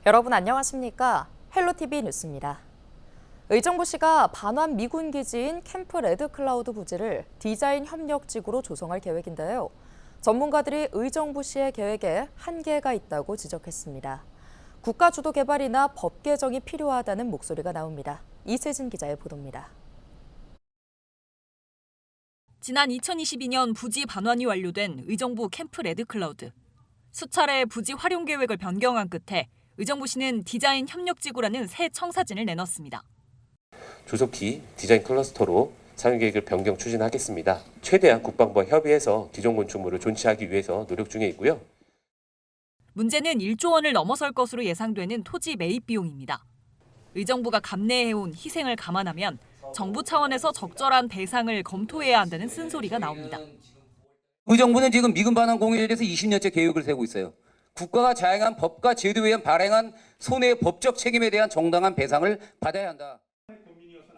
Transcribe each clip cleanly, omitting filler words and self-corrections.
여러분 안녕하십니까? 헬로티비 뉴스입니다. 의정부시가 반환 미군 기지인 캠프 레드클라우드 부지를 디자인 협력지구로 조성할 계획인데요. 전문가들이 의정부시의 계획에 한계가 있다고 지적했습니다. 국가 주도 개발이나 법 개정이 필요하다는 목소리가 나옵니다. 이세진 기자의 보도입니다. 지난 2022년 부지 반환이 완료된 의정부 캠프 레드클라우드. 수차례 부지 활용 계획을 변경한 끝에 의정부시는 디자인 협력지구라는 새 청사진을 내놨습니다. 조속히 디자인 클러스터로 사용 계획을 변경 추진하겠습니다. 최대한 국방부와 협의해서 기존 건축물을 존치하기 위해서 노력 중에 있고요. 문제는 1조 원을 넘어설 것으로 예상되는 토지 매입 비용입니다. 의정부가 감내해온 희생을 감안하면 정부 차원에서 적절한 배상을 검토해야 한다는 쓴소리가 나옵니다. 의정부는 지금 미군 반환 공유에 대해서 20년째 계획을 세우고 있어요. 국가가 자행한 법과 제도에 의한 발행한 손해의 법적 책임에 대한 정당한 배상을 받아야 한다.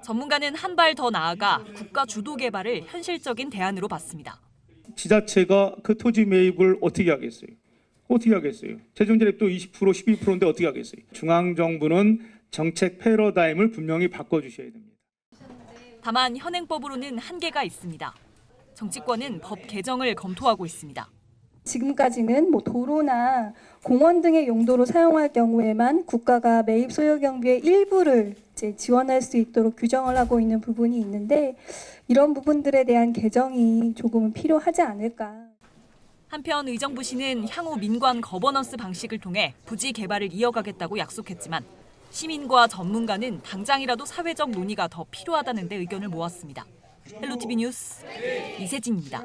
전문가는 한 발 더 나아가 국가 주도 개발을 현실적인 대안으로 봤습니다. 지자체가 그 토지 매입을 어떻게 하겠어요? 어떻게 하겠어요? 재정제립도 20%, 12%인데 어떻게 하겠어요? 중앙정부는 정책 패러다임을 분명히 바꿔주셔야 됩니다. 다만 현행법으로는 한계가 있습니다. 정치권은 법 개정을 검토하고 있습니다. 지금까지는 도로나 공원 등의 용도로 사용할 경우에만 국가가 매입 소요 경비의 일부를 지원할 수 있도록 규정을 하고 있는 부분이 있는데 이런 부분들에 대한 개정이 조금은 필요하지 않을까. 한편 의정부시는 향후 민관 거버넌스 방식을 통해 부지 개발을 이어가겠다고 약속했지만 시민과 전문가는 당장이라도 사회적 논의가 더 필요하다는 데 의견을 모았습니다. 헬로티비 뉴스 이세진입니다.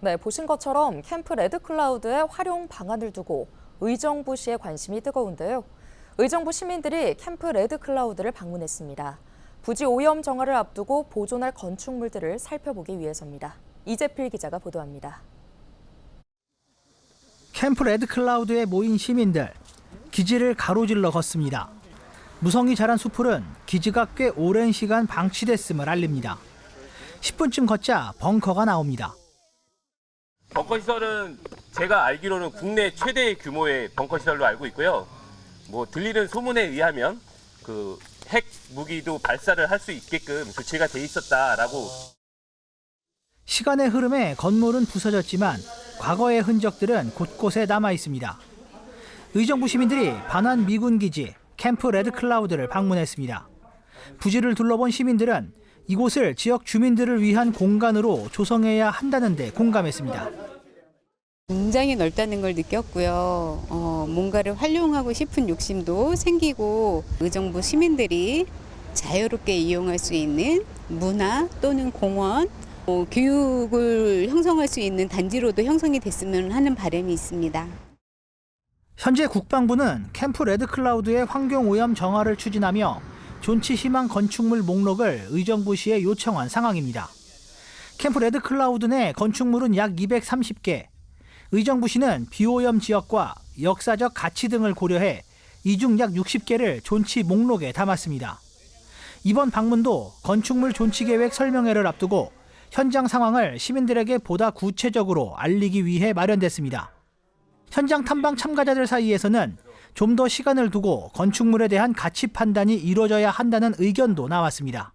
네, 보신 것처럼 캠프 레드클라우드의 활용 방안을 두고 의정부시의 관심이 뜨거운데요. 의정부 시민들이 캠프 레드클라우드를 방문했습니다. 부지 오염 정화를 앞두고 보존할 건축물들을 살펴보기 위해서입니다. 이재필 기자가 보도합니다. 캠프 레드클라우드에 모인 시민들, 기지를 가로질러 걷습니다. 무성이 자란 수풀은 기지가 꽤 오랜 시간 방치됐음을 알립니다. 10분쯤 걷자 벙커가 나옵니다. 벙커 시설은 제가 알기로는 국내 최대 규모의 벙커 시설로 알고 있고요. 들리는 소문에 의하면 핵 무기도 발사를 할 수 있게끔 조치가 돼 있었다라고. 시간의 흐름에 건물은 부서졌지만 과거의 흔적들은 곳곳에 남아 있습니다. 의정부 시민들이 반환 미군 기지 캠프 레드클라우드를 방문했습니다. 부지를 둘러본 시민들은 이곳을 지역 주민들을 위한 공간으로 조성해야 한다는 데 공감했습니다. 굉장히 넓다는 걸 느꼈고요. 뭔가를 활용하고 싶은 욕심도 생기고 의정부 시민들이 자유롭게 이용할 수 있는 문화 또는 공원, 교육을 형성할 수 있는 단지로도 형성이 됐으면 하는 바람이 있습니다. 현재 국방부는 캠프 레드클라우드의 환경오염 정화를 추진하며 존치 희망 건축물 목록을 의정부시에 요청한 상황입니다. 캠프 레드클라우드 내 건축물은 약 230개. 의정부시는 비오염 지역과 역사적 가치 등을 고려해 이 중 약 60개를 존치 목록에 담았습니다. 이번 방문도 건축물 존치 계획 설명회를 앞두고 현장 상황을 시민들에게 보다 구체적으로 알리기 위해 마련됐습니다. 현장 탐방 참가자들 사이에서는 좀 더 시간을 두고 건축물에 대한 가치 판단이 이루어져야 한다는 의견도 나왔습니다.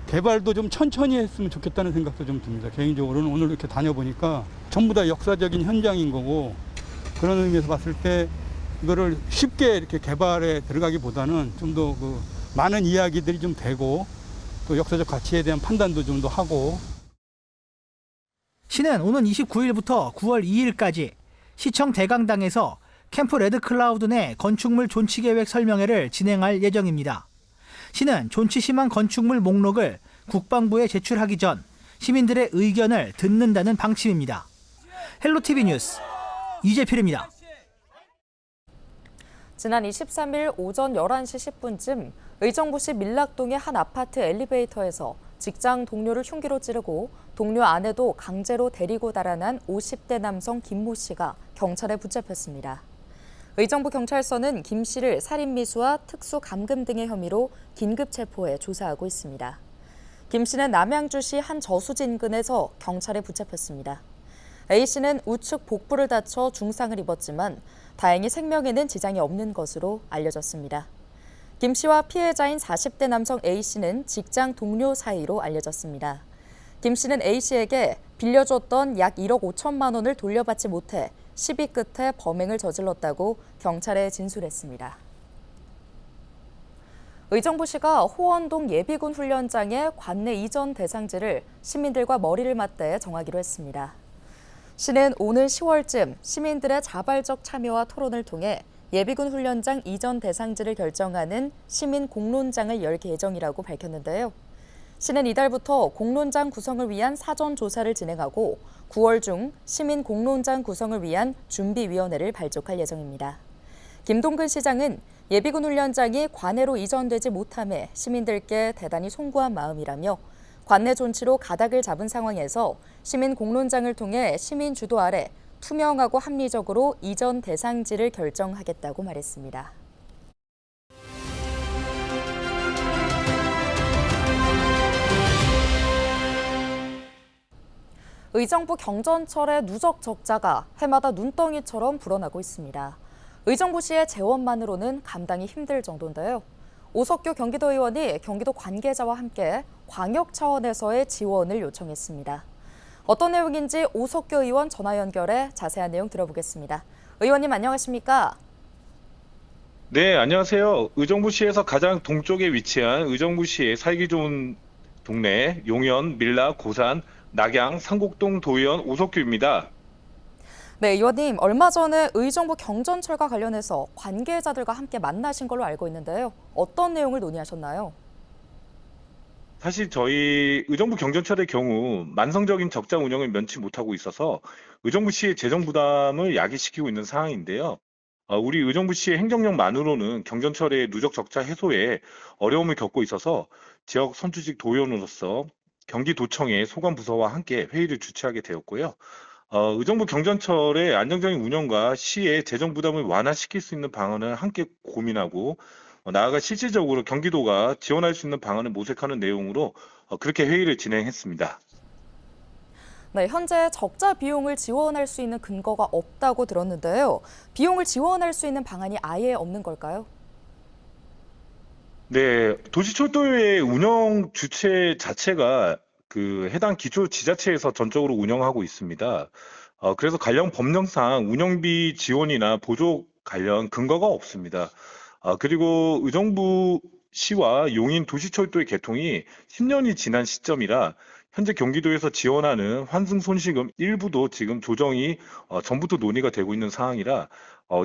개발도 좀 천천히 했으면 좋겠다는 생각도 좀 듭니다. 개인적으로는 오늘 이렇게 다녀보니까 전부 다 역사적인 현장인 거고 그런 의미에서 봤을 때 이거를 쉽게 이렇게 개발에 들어가기보다는 좀 더 많은 이야기들이 좀 되고 또 역사적 가치에 대한 판단도 좀 더 하고. 시는 오는 29일부터 9월 2일까지 시청 대강당에서 캠프 레드클라우드 내 건축물 존치 계획 설명회를 진행할 예정입니다. 시는 존치 심한 건축물 목록을 국방부에 제출하기 전 시민들의 의견을 듣는다는 방침입니다. 헬로티비 뉴스 이재필입니다. 지난 23일 오전 11시 10분쯤 의정부시 밀락동의 한 아파트 엘리베이터에서 직장 동료를 흉기로 찌르고 동료 아내도 강제로 데리고 달아난 50대 남성 김모 씨가 경찰에 붙잡혔습니다. 의정부 경찰서는 김 씨를 살인미수와 특수감금 등의 혐의로 긴급 체포해 조사하고 있습니다. 김 씨는 남양주시 한 저수지 인근에서 경찰에 붙잡혔습니다. A씨는 우측 복부를 다쳐 중상을 입었지만 다행히 생명에는 지장이 없는 것으로 알려졌습니다. 김씨와 피해자인 40대 남성 A씨는 직장 동료 사이로 알려졌습니다. 김씨는 A씨에게 빌려줬던 약 1억 5천만 원을 돌려받지 못해 시비 끝에 범행을 저질렀다고 경찰에 진술했습니다. 의정부시가 호원동 예비군 훈련장의 관내 이전 대상지를 시민들과 머리를 맞대 정하기로 했습니다. 시는 오는 10월쯤 시민들의 자발적 참여와 토론을 통해 예비군 훈련장 이전 대상지를 결정하는 시민 공론장을 열 예정이라고 밝혔는데요. 시는 이달부터 공론장 구성을 위한 사전 조사를 진행하고 9월 중 시민 공론장 구성을 위한 준비위원회를 발족할 예정입니다. 김동근 시장은 예비군 훈련장이 관내로 이전되지 못함에 시민들께 대단히 송구한 마음이라며 관내 존치로 가닥을 잡은 상황에서 시민 공론장을 통해 시민 주도 아래 투명하고 합리적으로 이전 대상지를 결정하겠다고 말했습니다. 의정부 경전철의 누적 적자가 해마다 눈덩이처럼 불어나고 있습니다. 의정부시의 재원만으로는 감당이 힘들 정도인데요. 오석규 경기도의원이 경기도 관계자와 함께 광역 차원에서의 지원을 요청했습니다. 어떤 내용인지 오석규 의원 전화 연결해 자세한 내용 들어보겠습니다. 의원님 안녕하십니까? 네, 안녕하세요. 의정부시에서 가장 동쪽에 위치한 의정부시의 살기 좋은 동네 용현, 밀락, 고산, 낙양, 상곡동 도의원 오석규입니다. 네, 의원님 얼마 전에 의정부 경전철과 관련해서 관계자들과 함께 만나신 걸로 알고 있는데요. 어떤 내용을 논의하셨나요? 사실 저희 의정부 경전철의 경우 만성적인 적자 운영을 면치 못하고 있어서 의정부시의 재정 부담을 야기시키고 있는 상황인데요. 우리 의정부시의 행정력만으로는 경전철의 누적 적자 해소에 어려움을 겪고 있어서 지역 선출직 도의원으로서 경기도청의 소관부서와 함께 회의를 주최하게 되었고요. 의정부 경전철의 안정적인 운영과 시의 재정 부담을 완화시킬 수 있는 방안을 함께 고민하고 나아가 실질적으로 경기도가 지원할 수 있는 방안을 모색하는 내용으로 그렇게 회의를 진행했습니다. 네, 현재 적자 비용을 지원할 수 있는 근거가 없다고 들었는데요. 비용을 지원할 수 있는 방안이 아예 없는 걸까요? 네, 도시철도의 운영 주체 자체가 그 해당 기초 지자체에서 전적으로 운영하고 있습니다. 그래서 관련 법령상 운영비 지원이나 보조 관련 근거가 없습니다. 그리고 의정부시와 용인 도시철도의 개통이 10년이 지난 시점이라 현재 경기도에서 지원하는 환승 손실금 일부도 지금 조정이 전부터 논의가 되고 있는 상황이라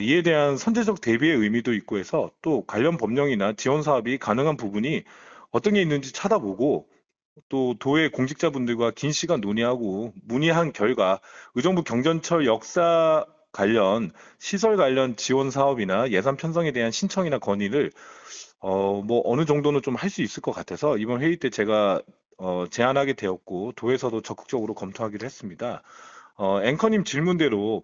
이에 대한 선제적 대비의 의미도 있고 해서 또 관련 법령이나 지원 사업이 가능한 부분이 어떤 게 있는지 찾아보고 또 도의 공직자분들과 긴 시간 논의하고 문의한 결과 의정부 경전철 역사 관련 시설 관련 지원 사업이나 예산 편성에 대한 신청이나 건의를 어느 정도는 좀 할 수 있을 것 같아서 이번 회의 때 제가 제안하게 되었고 도에서도 적극적으로 검토하기로 했습니다. 앵커님 질문대로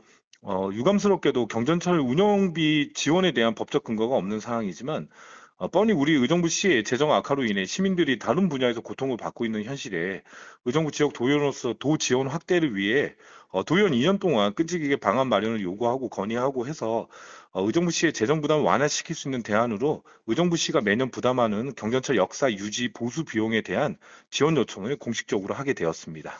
유감스럽게도 경전철 운영비 지원에 대한 법적 근거가 없는 상황이지만 뻔히 우리 의정부시의 재정 악화로 인해 시민들이 다른 분야에서 고통을 받고 있는 현실에 의정부 지역 도의원으로서 도 지원 확대를 위해 도의원 2년 동안 끈질기게 방안 마련을 요구하고 건의하고 해서 의정부시의 재정 부담을 완화시킬 수 있는 대안으로 의정부시가 매년 부담하는 경전철 역사 유지 보수 비용에 대한 지원 요청을 공식적으로 하게 되었습니다.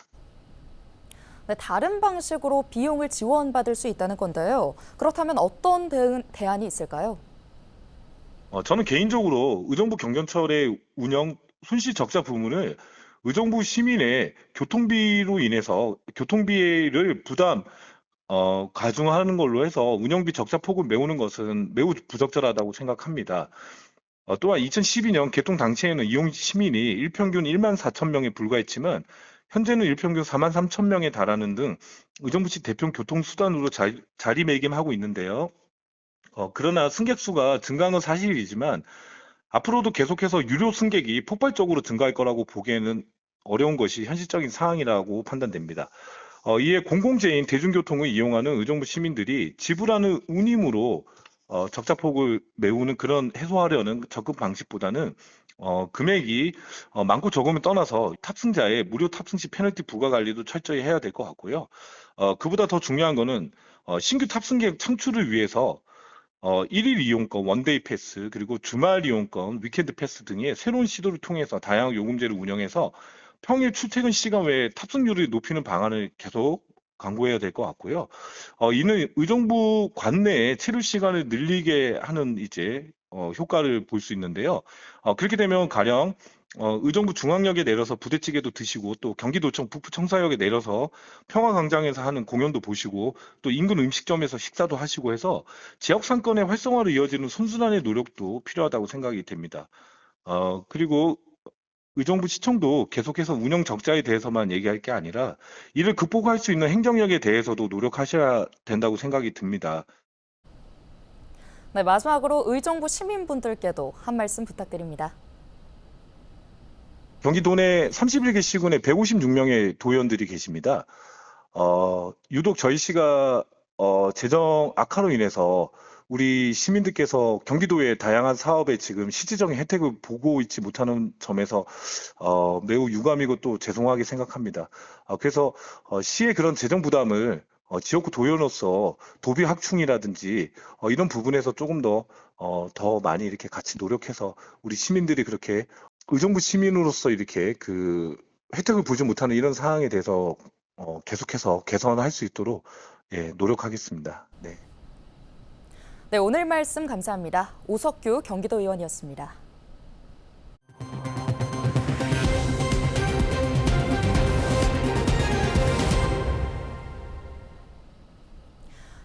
네, 다른 방식으로 비용을 지원받을 수 있다는 건데요. 그렇다면 어떤 대안이 있을까요? 저는 개인적으로 의정부 경전철의 운영 손실 적자 부분을 의정부 시민의 교통비로 인해서 교통비를 부담 가중하는 걸로 해서 운영비 적자 폭을 메우는 것은 매우 부적절하다고 생각합니다. 또한 2012년 개통 당시에는 이용 시민이 일평균 1만 4천 명에 불과했지만 현재는 일평균 4만 3천 명에 달하는 등 의정부시 대표 교통수단으로 자리매김하고 있는데요. 그러나 승객 수가 증가한 건 사실이지만 앞으로도 계속해서 유료 승객이 폭발적으로 증가할 거라고 보기에는 어려운 것이 현실적인 상황이라고 판단됩니다. 이에 공공재인 대중교통을 이용하는 의정부 시민들이 지불하는 운임으로 적자폭을 메우는 그런 해소하려는 접근 방식보다는 금액이 많고 적음을 떠나서 탑승자의 무료 탑승 시 페널티 부과 관리도 철저히 해야 될 것 같고요. 그보다 더 중요한 거는 신규 탑승객 창출을 위해서 1일 이용권, 원데이 패스, 그리고 주말 이용권, 위켄드 패스 등의 새로운 시도를 통해서 다양한 요금제를 운영해서 평일 출퇴근 시간 외에 탑승률을 높이는 방안을 계속 강구해야 될 것 같고요. 이는 의정부 관내에 체류 시간을 늘리게 하는 이제 효과를 볼 수 있는데요. 그렇게 되면 가령 의정부 중앙역에 내려서 부대찌개도 드시고 또 경기도청 북부청사역에 내려서 평화광장에서 하는 공연도 보시고 또 인근 음식점에서 식사도 하시고 해서 지역 상권의 활성화로 이어지는 선순환의 노력도 필요하다고 생각이 됩니다. 그리고 의정부 시청도 계속해서 운영 적자에 대해서만 얘기할 게 아니라 이를 극복할 수 있는 행정력에 대해서도 노력하셔야 된다고 생각이 듭니다. 네, 마지막으로 의정부 시민분들께도 한 말씀 부탁드립니다. 경기도 내 31개 시군에 156명의 도의원들이 계십니다. 유독 저희 시가 재정 악화로 인해서 우리 시민들께서 경기도의 다양한 사업에 지금 실질적인 혜택을 보고 있지 못하는 점에서 매우 유감이고 또 죄송하게 생각합니다. 그래서 시의 그런 재정 부담을 지역구 도의원으로서 도비 확충이라든지 이런 부분에서 조금 더 많이 이렇게 같이 노력해서 우리 시민들이 그렇게 의정부 시민으로서 이렇게 그 혜택을 보지 못하는 이런 상황에 대해서 계속해서 개선할 수 있도록 노력하겠습니다. 네. 네, 오늘 말씀 감사합니다. 오석규 경기도 의원이었습니다.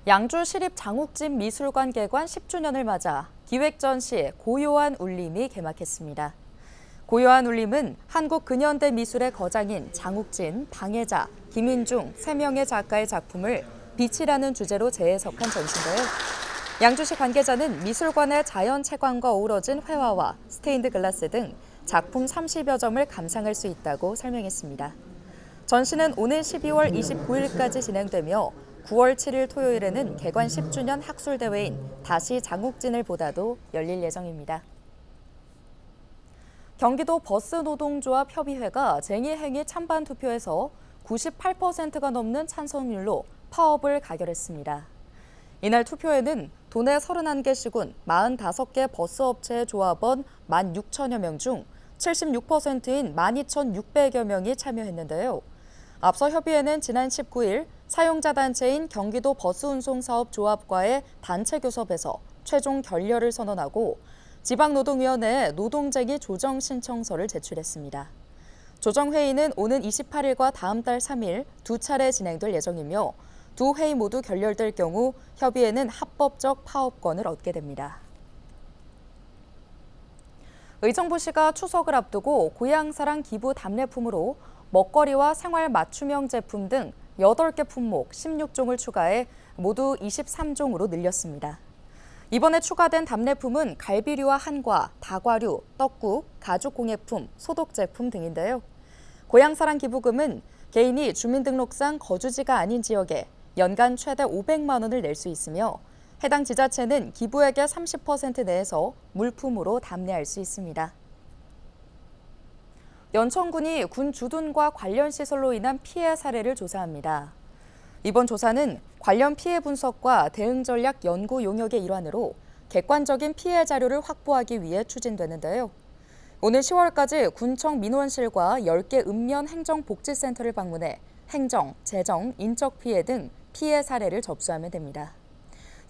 양주 시립장욱진 미술관 개관 10주년을 맞아 기획전시 고요한 울림이 개막했습니다. 고요한 울림은 한국 근현대 미술의 거장인 장욱진, 방혜자, 김인중 3명의 작가의 작품을 빛이라는 주제로 재해석한 전시인데요. 양주시 관계자는 미술관의 자연 채광과 어우러진 회화와 스테인드 글라스 등 작품 30여 점을 감상할 수 있다고 설명했습니다. 전시는 오는 12월 29일까지 진행되며 9월 7일 토요일에는 개관 10주년 학술대회인 다시 장욱진을 보다도 열릴 예정입니다. 경기도 버스노동조합 협의회가 쟁의행위 찬반 투표에서 98%가 넘는 찬성률로 파업을 가결했습니다. 이날 투표에는 도내 31개 시군 45개 버스업체의 조합원 16,000여 명 중 76%인 12,600여 명이 참여했는데요. 앞서 협의회는 지난 19일 사용자 단체인 경기도 버스운송사업조합과의 단체 교섭에서 최종 결렬을 선언하고 지방노동위원회에 노동쟁의 조정 신청서를 제출했습니다. 조정회의는 오는 28일과 다음 달 3일 두 차례 진행될 예정이며 두 회의 모두 결렬될 경우 협의회는 합법적 파업권을 얻게 됩니다. 의정부시가 추석을 앞두고 고향사랑 기부 답례품으로 먹거리와 생활 맞춤형 제품 등 8개 품목 16종을 추가해 모두 23종으로 늘렸습니다. 이번에 추가된 답례품은 갈비류와 한과, 다과류, 떡국, 가죽공예품, 소독제품 등인데요. 고향사랑 기부금은 개인이 주민등록상 거주지가 아닌 지역에 연간 최대 500만 원을 낼 수 있으며 해당 지자체는 기부액의 30% 내에서 물품으로 답례할 수 있습니다. 연천군이 군 주둔과 관련 시설로 인한 피해 사례를 조사합니다. 이번 조사는 관련 피해 분석과 대응 전략 연구 용역의 일환으로 객관적인 피해 자료를 확보하기 위해 추진되는데요. 오늘 10월까지 군청 민원실과 10개 읍면 행정복지센터를 방문해 행정, 재정, 인적 피해 등 피해 사례를 접수하면 됩니다.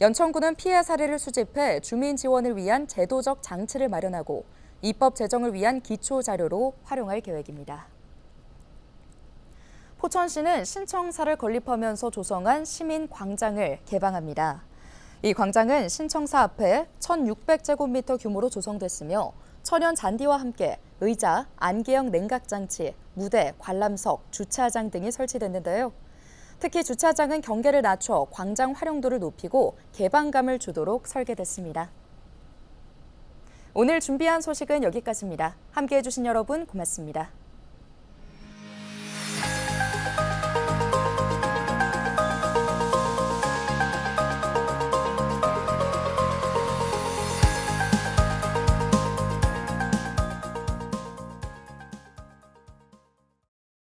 연천군은 피해 사례를 수집해 주민 지원을 위한 제도적 장치를 마련하고 입법 제정을 위한 기초 자료로 활용할 계획입니다. 포천시는 신청사를 건립하면서 조성한 시민광장을 개방합니다. 이 광장은 신청사 앞에 1,600제곱미터 규모로 조성됐으며 천연 잔디와 함께 의자, 안개형 냉각장치, 무대, 관람석, 주차장 등이 설치됐는데요. 특히 주차장은 경계를 낮춰 광장 활용도를 높이고 개방감을 주도록 설계됐습니다. 오늘 준비한 소식은 여기까지입니다. 함께해 주신 여러분 고맙습니다.